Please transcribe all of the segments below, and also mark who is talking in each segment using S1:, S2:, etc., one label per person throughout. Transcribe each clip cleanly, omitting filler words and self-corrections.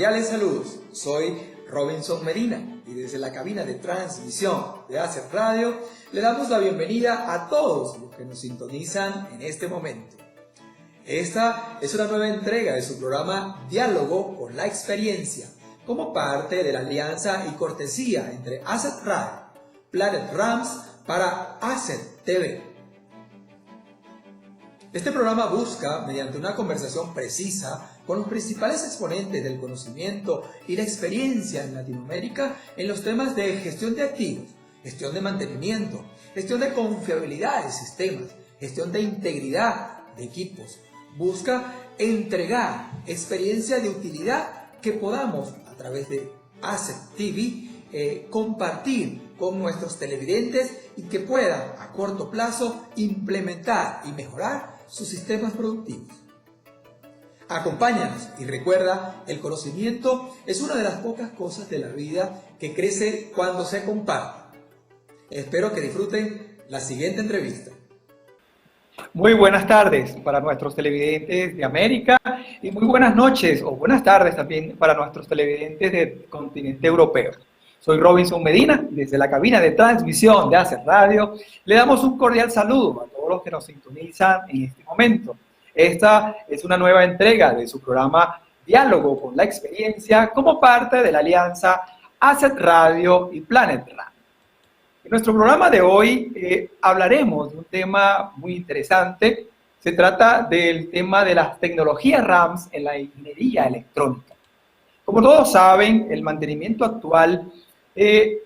S1: Cordiales saludos, soy Robinson Medina y desde la cabina de transmisión de ACET Radio le damos la bienvenida a todos los que nos sintonizan en este momento. Esta es una nueva entrega de su programa Diálogo con la Experiencia, como parte de la alianza y cortesía entre ACET Radio, Planet Rams para ACET TV. Este programa busca, mediante una conversación precisa con los principales exponentes del conocimiento y la experiencia en Latinoamérica en los temas de gestión de activos, gestión de mantenimiento, gestión de confiabilidad de sistemas, gestión de integridad de equipos. Busca entregar experiencia de utilidad que podamos, a través de ACET TV, compartir con nuestros televidentes y que puedan a corto plazo implementar y mejorar sus sistemas productivos. Acompáñanos y recuerda, el conocimiento es una de las pocas cosas de la vida que crece cuando se comparte. Espero que disfruten la siguiente entrevista.
S2: Muy buenas tardes para nuestros televidentes de América y muy buenas noches o buenas tardes también para nuestros televidentes del continente europeo. Soy Robinson Medina, desde la cabina de transmisión de ACET Radio. Le damos un cordial saludo a todos los que nos sintonizan en este momento. Esta es una nueva entrega de su programa Diálogo con la Experiencia como parte de la alianza ACET Radio y Planet RAM. En nuestro programa de hoy hablaremos de un tema muy interesante. Se trata del tema de las tecnologías RAMs en la ingeniería electrónica. Como todos saben, el mantenimiento actual de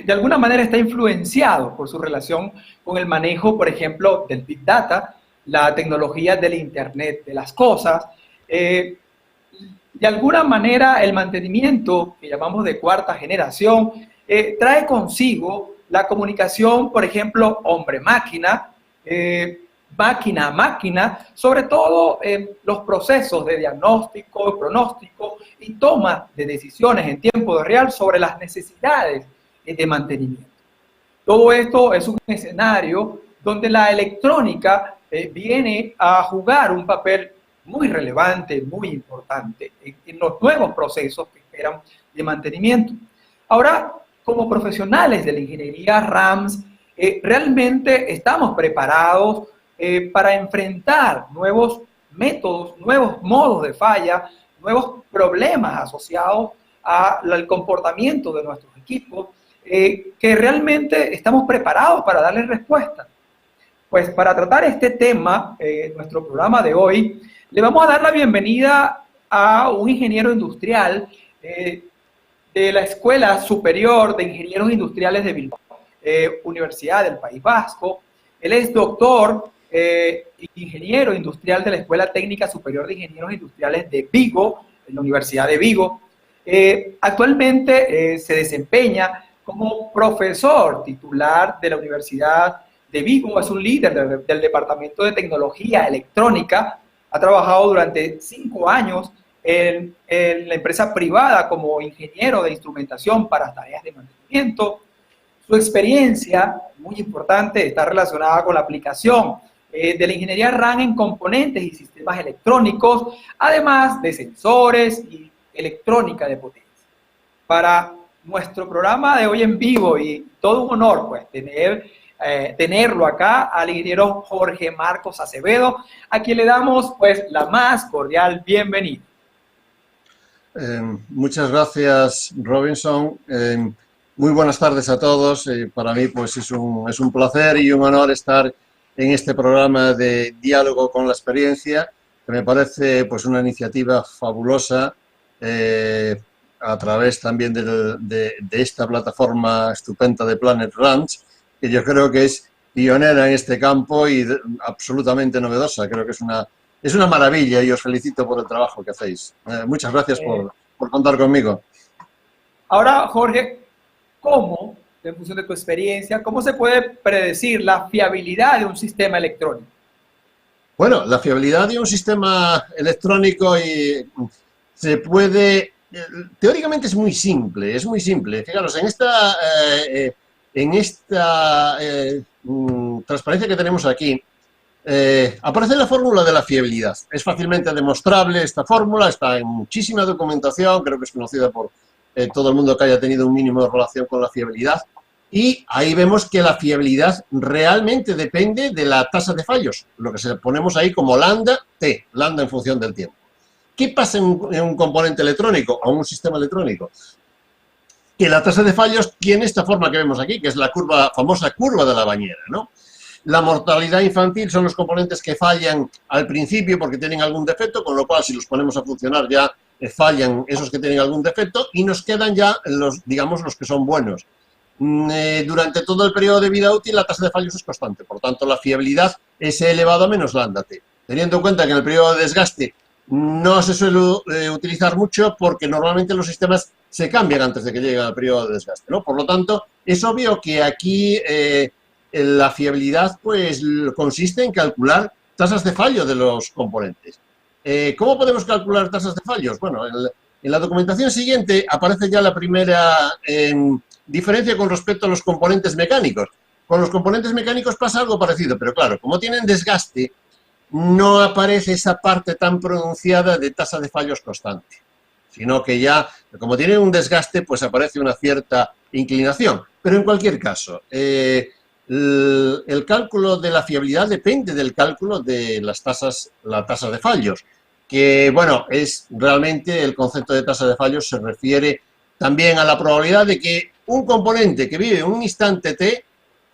S2: alguna manera está influenciado por su relación con el manejo, por ejemplo, del Big Data, la tecnología del Internet de las cosas. De alguna manera, el mantenimiento que llamamos de cuarta generación trae consigo la comunicación, por ejemplo, hombre-máquina, máquina-máquina, sobre todo los procesos de diagnóstico, pronóstico y toma de decisiones en tiempo real sobre las necesidades de mantenimiento. Todo esto es un escenario donde la electrónica viene a jugar un papel muy relevante, muy importante en los nuevos procesos que esperan de mantenimiento. Ahora, como profesionales de la ingeniería RAMS, realmente estamos preparados para enfrentar nuevos métodos, nuevos modos de falla, nuevos problemas asociados al comportamiento de nuestros equipos, que realmente estamos preparados para darles respuesta. Pues para tratar este tema, nuestro programa de hoy, le vamos a dar la bienvenida a un ingeniero industrial de la Escuela Superior de Ingenieros Industriales de Bilbao, Universidad del País Vasco. Él es doctor ingeniero industrial de la Escuela Técnica Superior de Ingenieros Industriales de Vigo, en la Universidad de Vigo. Actualmente se desempeña como profesor titular de la Universidad de Vigo, es un líder del Departamento de Tecnología Electrónica, ha trabajado durante 5 años en la empresa privada como ingeniero de instrumentación para tareas de mantenimiento. Su experiencia, muy importante, está relacionada con la aplicación de la ingeniería RAM en componentes y sistemas electrónicos, además de sensores y electrónica de potencia. Para nuestro programa de hoy en vivo, y todo un honor pues tenerlo acá, al ingeniero Jorge Marcos Acevedo, a quien le damos pues la más cordial bienvenida.
S3: Muchas gracias, Robinson. Muy buenas tardes a todos. Para mí pues es un placer y un honor estar en este programa de Diálogo con la Experiencia, que me parece pues una iniciativa fabulosa a través también de esta plataforma estupenda de Planet Ranch, que yo creo que es pionera en este campo y absolutamente novedosa. Creo que es una maravilla y os felicito por el trabajo que hacéis. Muchas gracias por contar conmigo.
S2: Ahora, Jorge, ¿cómo, en función de tu experiencia, cómo se puede predecir la fiabilidad de un sistema electrónico?
S3: Bueno, la fiabilidad de un sistema electrónico se puede... Teóricamente es muy simple, es muy simple. Fijaros, en esta transparencia que tenemos aquí, aparece la fórmula de la fiabilidad. Es fácilmente demostrable esta fórmula, está en muchísima documentación, creo que es conocida por todo el mundo que haya tenido un mínimo de relación con la fiabilidad. Y ahí vemos que la fiabilidad realmente depende de la tasa de fallos, lo que ponemos ahí como lambda T, lambda en función del tiempo. ¿Qué pasa en un componente electrónico o en un sistema electrónico? Que la tasa de fallos tiene esta forma que vemos aquí, que es la famosa curva de la bañera, ¿no? La mortalidad infantil son los componentes que fallan al principio porque tienen algún defecto, con lo cual si los ponemos a funcionar ya fallan esos que tienen algún defecto y nos quedan ya digamos, los que son buenos. Durante todo el periodo de vida útil la tasa de fallos es constante, por tanto la fiabilidad es elevado a menos lambda T. Teniendo en cuenta que en el periodo de desgaste no se suele utilizar mucho porque normalmente los sistemas se cambian antes de que llegue al periodo de desgaste, ¿no? Por lo tanto, es obvio que aquí la fiabilidad pues consiste en calcular tasas de fallo de los componentes. ¿Cómo podemos calcular tasas de fallos? Bueno, en la documentación siguiente aparece ya la primera diferencia con respecto a los componentes mecánicos. Con los componentes mecánicos pasa algo parecido, pero claro, como tienen desgaste, no aparece esa parte tan pronunciada de tasa de fallos constante, sino que ya, como tienen un desgaste, pues aparece una cierta inclinación. Pero en cualquier caso, el cálculo de la fiabilidad depende del cálculo de la tasa de fallos, que, bueno, es realmente el concepto de tasa de fallos se refiere también a la probabilidad de que un componente que vive en un instante t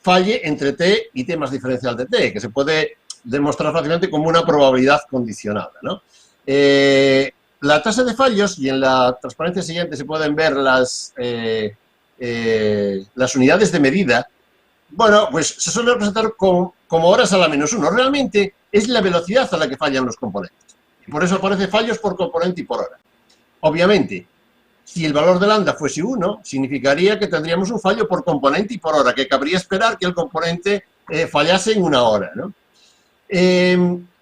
S3: falle entre t y t más diferencial de t, que se puede demostrar fácilmente como una probabilidad condicionada, ¿no? La tasa de fallos, y en la transparencia siguiente se pueden ver las unidades de medida, bueno, pues se suele representar como horas a la -1. Realmente es la velocidad a la que fallan los componentes. Y por eso aparece fallos por componente y por hora. Obviamente, si el valor de lambda fuese 1, significaría que tendríamos un fallo por componente y por hora, que cabría esperar que el componente fallase en una hora, ¿no?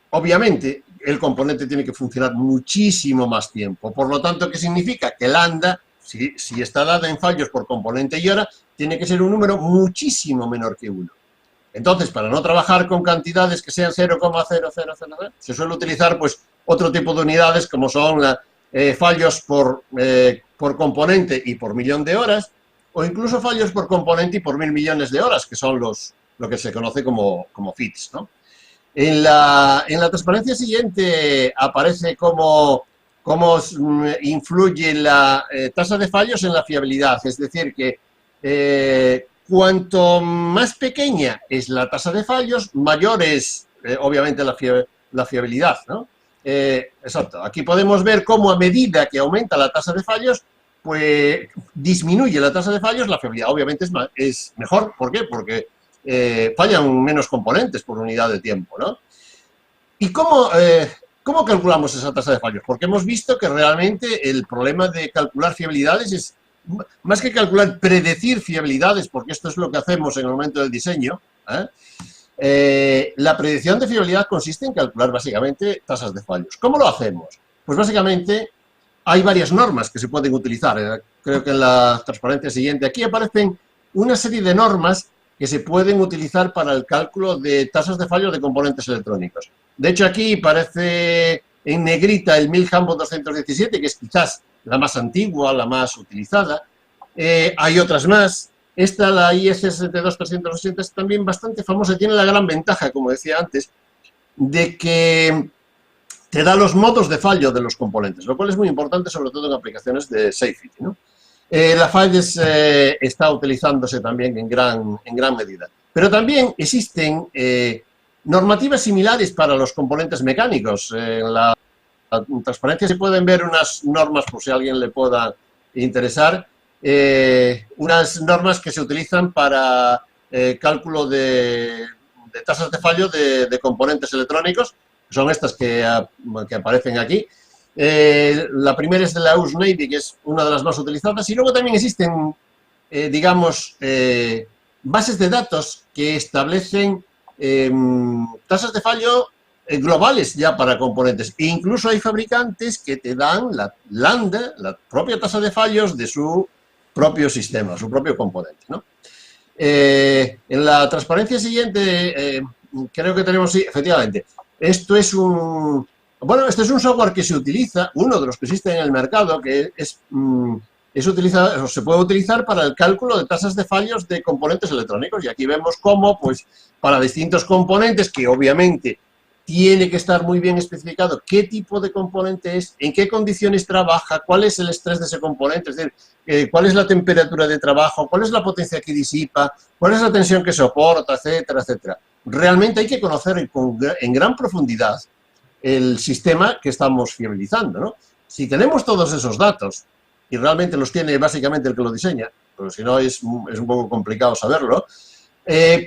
S3: Obviamente, el componente tiene que funcionar muchísimo más tiempo. Por lo tanto, ¿qué significa? Que lambda, si está dada en fallos por componente y hora, tiene que ser un número muchísimo menor que 1. Entonces, para no trabajar con cantidades que sean 0,0000, se suele utilizar pues otro tipo de unidades como son fallos por componente y por millón de horas, o incluso fallos por componente y por 1000 millones de horas, que son lo que se conoce como FITS, ¿no? En la transparencia siguiente aparece cómo influye la tasa de fallos en la fiabilidad, es decir, que cuanto más pequeña es la tasa de fallos, mayor es, obviamente, la fiabilidad, ¿no? Exacto. Aquí podemos ver cómo a medida que aumenta la tasa de fallos, pues disminuye la tasa de fallos, la fiabilidad obviamente es mejor. ¿Por qué? Porque fallan menos componentes por unidad de tiempo, ¿no? ¿Y cómo calculamos esa tasa de fallos? Porque hemos visto que realmente el problema de calcular fiabilidades es, más que calcular, predecir fiabilidades, porque esto es lo que hacemos en el momento del diseño, la predicción de fiabilidad consiste en calcular básicamente tasas de fallos. ¿Cómo lo hacemos? Pues básicamente hay varias normas que se pueden utilizar. Creo que en la transparencia siguiente aquí aparecen una serie de normas que se pueden utilizar para el cálculo de tasas de fallo de componentes electrónicos. De hecho, aquí parece en negrita el Milham 217, que es quizás la más antigua, la más utilizada. Hay otras más. Esta, la IS 62380, es también bastante famosa y tiene la gran ventaja, como decía antes, de que te da los modos de fallo de los componentes, lo cual es muy importante, sobre todo en aplicaciones de safety, ¿no? La FIDES está utilizándose también en gran medida. Pero también existen normativas similares para los componentes mecánicos. En la transparencia se pueden ver unas normas, por si a alguien le pueda interesar, unas normas que se utilizan para cálculo de tasas de fallo de componentes electrónicos, que son estas que aparecen aquí. La primera es de la US Navy, que es una de las más utilizadas, y luego también existen, digamos, bases de datos que establecen tasas de fallo globales ya para componentes. E incluso hay fabricantes que te dan la lambda, la propia tasa de fallos de su propio sistema, su propio componente, ¿no? En la transparencia siguiente creo que tenemos, sí, efectivamente. Esto es un... Bueno, este es un software que se utiliza, uno de los que existe en el mercado, que se puede utilizar para el cálculo de tasas de fallos de componentes electrónicos. Y aquí vemos cómo, pues, para distintos componentes, que obviamente tiene que estar muy bien especificado qué tipo de componente es, en qué condiciones trabaja, cuál es el estrés de ese componente, es decir, cuál es la temperatura de trabajo, cuál es la potencia que disipa, cuál es la tensión que soporta, etcétera, etcétera. Realmente hay que conocer en gran profundidad el sistema que estamos fiabilizando, ¿no? Si tenemos todos esos datos, y realmente los tiene básicamente el que lo diseña, pero si no es un poco complicado saberlo,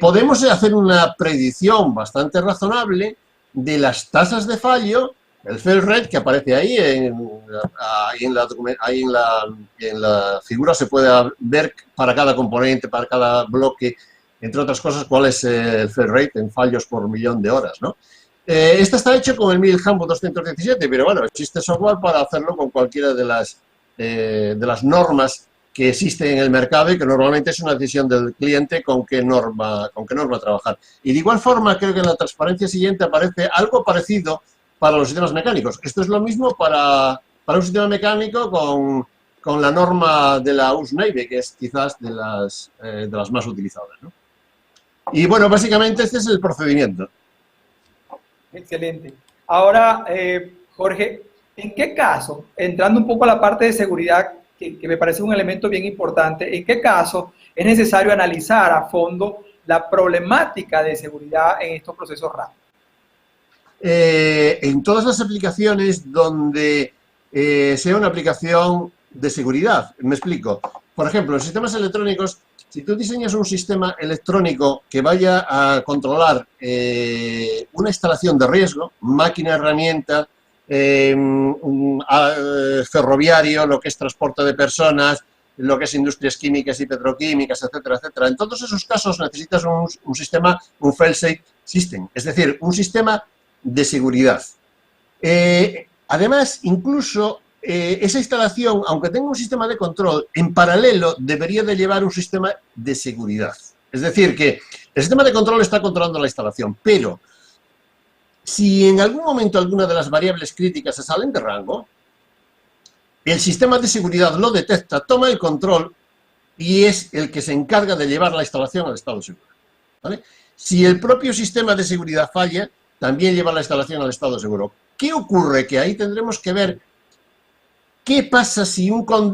S3: podemos hacer una predicción bastante razonable de las tasas de fallo, el fail rate que aparece ahí, en la figura se puede ver para cada componente, para cada bloque, entre otras cosas, cuál es el fail rate en fallos por millón de horas, ¿no? Este está hecho con el Milhambo 217, pero bueno, existe software para hacerlo con cualquiera de las normas que existen en el mercado y que normalmente es una decisión del cliente con qué norma trabajar. Y de igual forma, creo que en la transparencia siguiente aparece algo parecido para los sistemas mecánicos. Esto es lo mismo para un sistema mecánico con la norma de la US-Navy, que es quizás de las más utilizadas, ¿no? Y bueno, básicamente este es el procedimiento.
S2: Excelente. Ahora, Jorge, ¿en qué caso, entrando un poco a la parte de seguridad, que me parece un elemento bien importante, en qué caso es necesario analizar a fondo la problemática de seguridad en estos procesos RAM?
S3: En todas las aplicaciones donde sea una aplicación de seguridad. Me explico. Por ejemplo, en sistemas electrónicos, si tú diseñas un sistema electrónico que vaya a controlar una instalación de riesgo, máquina, herramienta, ferroviario, lo que es transporte de personas, lo que es industrias químicas y petroquímicas, etcétera, etcétera. En todos esos casos necesitas un sistema, un fail-safe system, es decir, un sistema de seguridad. Además, incluso esa instalación, aunque tenga un sistema de control, en paralelo debería de llevar un sistema de seguridad. Es decir, que el sistema de control está controlando la instalación, pero si en algún momento alguna de las variables críticas se salen de rango, el sistema de seguridad lo detecta, toma el control y es el que se encarga de llevar la instalación al estado seguro, ¿vale? Si el propio sistema de seguridad falla, también lleva la instalación al estado seguro. ¿Qué ocurre? Que ahí tendremos que ver qué pasa si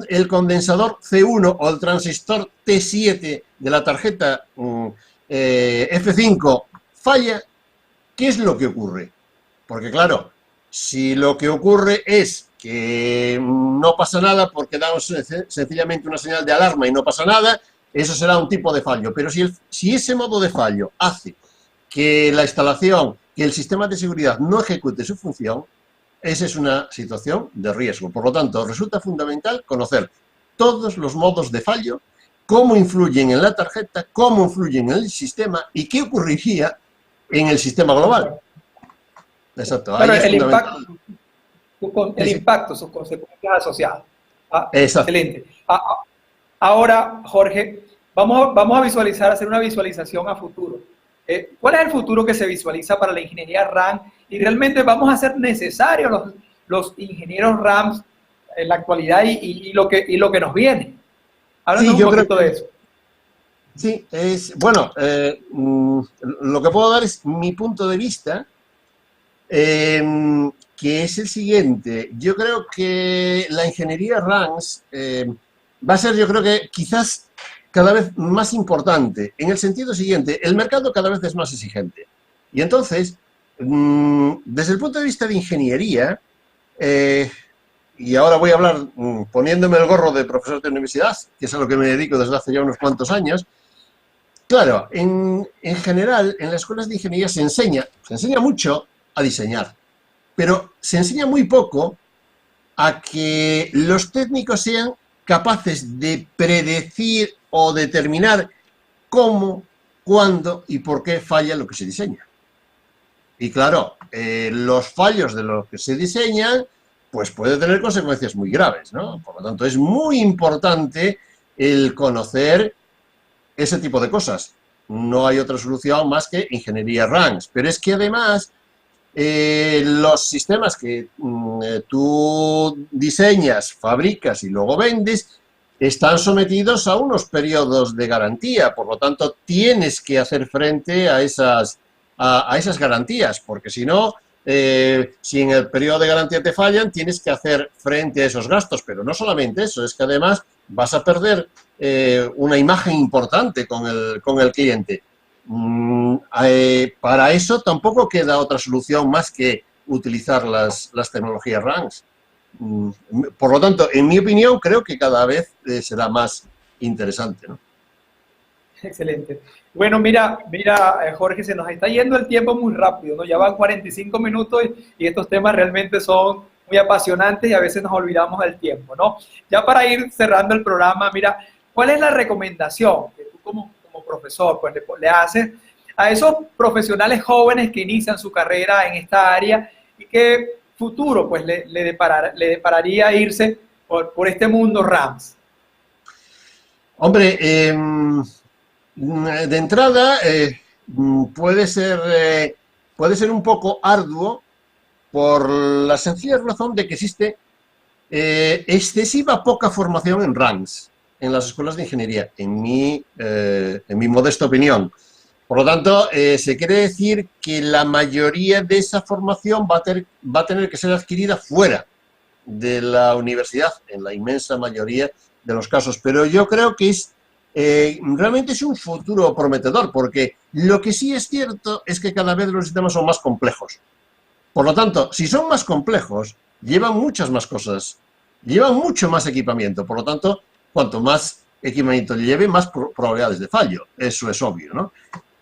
S3: el condensador C1 o el transistor T7 de la tarjeta F5 falla. ¿Qué es lo que ocurre? Porque claro, si lo que ocurre es que no pasa nada porque damos sencillamente una señal de alarma y no pasa nada, eso será un tipo de fallo. Pero si ese modo de fallo hace que la instalación, que el sistema de seguridad no ejecute su función, esa es una situación de riesgo. Por lo tanto, resulta fundamental conocer todos los modos de fallo, cómo influyen en la tarjeta, cómo influyen en el sistema y qué ocurriría en el sistema global. Exacto.
S2: Pero
S3: ahí
S2: el impacto, sus consecuencias asociadas.
S3: Exacto.
S2: Excelente. Ahora, Jorge, vamos a visualizar, hacer una visualización a futuro. ¿Cuál es el futuro que se visualiza para la ingeniería RAM? Y realmente vamos a ser necesarios los ingenieros RAM en la actualidad y lo que nos viene. Háblanos un poquito de eso.
S3: Sí, bueno, lo que puedo dar es mi punto de vista, que es el siguiente. Yo creo que la ingeniería RAMS va a ser, yo creo que quizás cada vez más importante, en el sentido siguiente: el mercado cada vez es más exigente. Y entonces, desde el punto de vista de ingeniería, y ahora voy a hablar poniéndome el gorro de profesor de universidad, que es a lo que me dedico desde hace ya unos cuantos años. Claro, en general, en las escuelas de ingeniería se enseña mucho a diseñar, pero se enseña muy poco a que los técnicos sean capaces de predecir o determinar cómo, cuándo y por qué falla lo que se diseña. Y claro, los fallos de lo que se diseña, pues puede tener consecuencias muy graves, ¿no? Por lo tanto, es muy importante el conocer ese tipo de cosas. no hay otra solución más que ingeniería RANS. Pero es que además los sistemas que tú diseñas, fabricas y luego vendes están sometidos a unos periodos de garantía. Por lo tanto, tienes que hacer frente a esas garantías, porque si no, si en el periodo de garantía te fallan, tienes que hacer frente a esos gastos. Pero no solamente eso, es que además vas a perder una imagen importante con el cliente. Para eso tampoco queda otra solución más que utilizar las tecnologías RANS. Por lo tanto, en mi opinión, creo que cada vez será más interesante, ¿no?
S2: Excelente. Bueno, mira, Jorge, se nos está yendo el tiempo muy rápido, ¿no? Ya van 45 minutos y estos temas realmente son muy apasionantes y a veces nos olvidamos del tiempo, ¿no? Ya para ir cerrando el programa, mira, ¿cuál es la recomendación que tú como profesor pues, le haces a esos profesionales jóvenes que inician su carrera en esta área y que futuro pues le depararía irse por este mundo RAMS?
S3: Hombre, de entrada puede ser un poco arduo por la sencilla razón de que existe excesiva poca formación en RANS en las escuelas de ingeniería, en mi modesta opinión. Por lo tanto, se quiere decir que la mayoría de esa formación va a tener que ser adquirida fuera de la universidad, en la inmensa mayoría de los casos. Pero yo creo que realmente es un futuro prometedor, porque lo que sí es cierto es que cada vez los sistemas son más complejos. Por lo tanto, si son más complejos, llevan muchas más cosas, llevan mucho más equipamiento. Por lo tanto, cuanto más equipamiento lleve, más probabilidades de fallo. Eso es obvio, ¿no?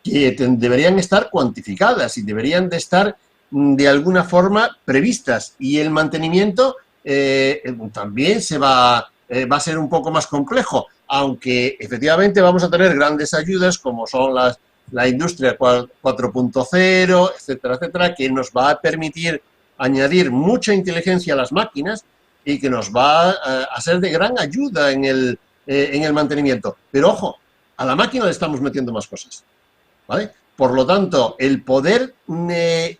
S3: Que deberían estar cuantificadas y deberían de estar de alguna forma previstas. Y el mantenimiento también va a ser un poco más complejo, aunque efectivamente vamos a tener grandes ayudas como son la industria 4.0, etcétera, etcétera, que nos va a permitir añadir mucha inteligencia a las máquinas y que nos va a ser de gran ayuda en el mantenimiento. Pero ojo, a la máquina le estamos metiendo más cosas, ¿vale? Por lo tanto, el poder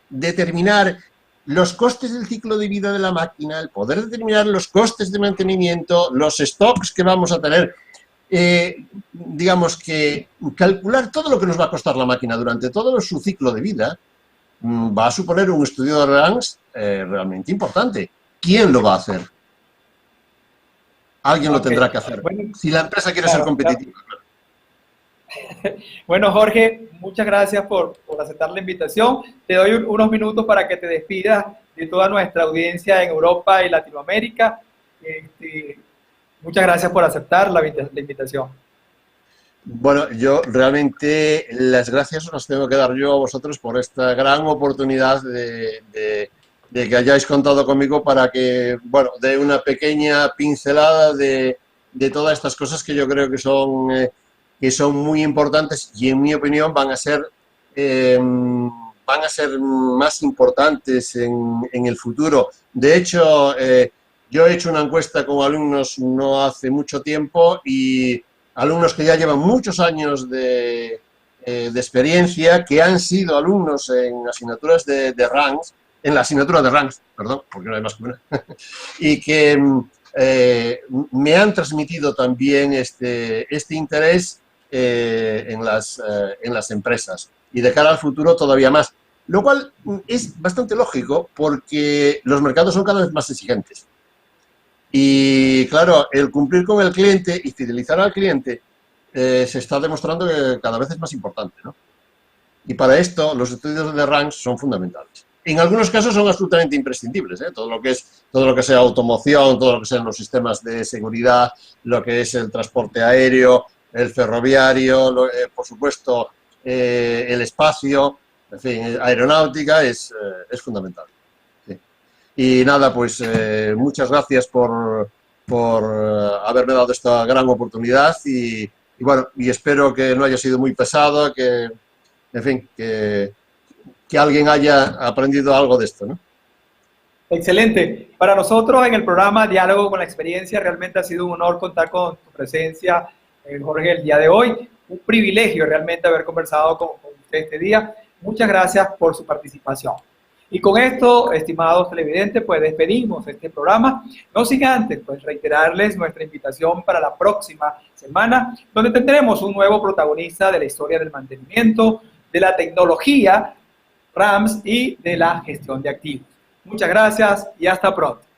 S3: determinar los costes del ciclo de vida de la máquina, el poder determinar los costes de mantenimiento, los stocks que vamos a tener, digamos que calcular todo lo que nos va a costar la máquina durante todo su ciclo de vida, va a suponer un estudio de RANS realmente importante. ¿Quién lo va a hacer? Alguien lo tendrá que hacer. Bueno, si la empresa quiere ser competitiva.
S2: Claro. Bueno, Jorge, muchas gracias por aceptar la invitación. Te doy unos minutos para que te despidas de toda nuestra audiencia en Europa y Latinoamérica. Muchas gracias por aceptar la invitación.
S3: Bueno, yo realmente las gracias os las tengo que dar yo a vosotros por esta gran oportunidad de que hayáis contado conmigo para que, bueno, dé una pequeña pincelada de todas estas cosas que yo creo que son muy importantes y, en mi opinión, van a ser más importantes en el futuro. De hecho, yo he hecho una encuesta con alumnos no hace mucho tiempo y alumnos que ya llevan muchos años de experiencia, que han sido alumnos en asignaturas de RANS, en la asignatura de RANS, perdón, porque no hay más que una, y que me han transmitido también este interés en las empresas y de cara al futuro todavía más, lo cual es bastante lógico porque los mercados son cada vez más exigentes. Y claro, el cumplir con el cliente y fidelizar al cliente se está demostrando que cada vez es más importante, ¿no? Y para esto los estudios de RANS son fundamentales. En algunos casos son absolutamente imprescindibles, ¿eh? Todo lo que sea automoción, todo lo que sean los sistemas de seguridad, lo que es el transporte aéreo, el ferroviario, por supuesto el espacio, en fin, aeronáutica es fundamental. Sí. Y nada, pues muchas gracias por haberme dado esta gran oportunidad y bueno, y espero que no haya sido muy pesado, que, en fin, que alguien haya aprendido algo de esto, ¿no?
S2: Excelente. Para nosotros en el programa Diálogo con la Experiencia realmente ha sido un honor contar con tu presencia, Jorge, el día de hoy. un privilegio realmente haber conversado con usted este día. Muchas gracias por su participación. Y con esto, estimados televidentes, pues despedimos este programa. No sin antes, pues reiterarles nuestra invitación para la próxima semana, donde tendremos un nuevo protagonista de la historia del mantenimiento, de la tecnología, RAMS y de la gestión de activos. Muchas gracias y hasta pronto.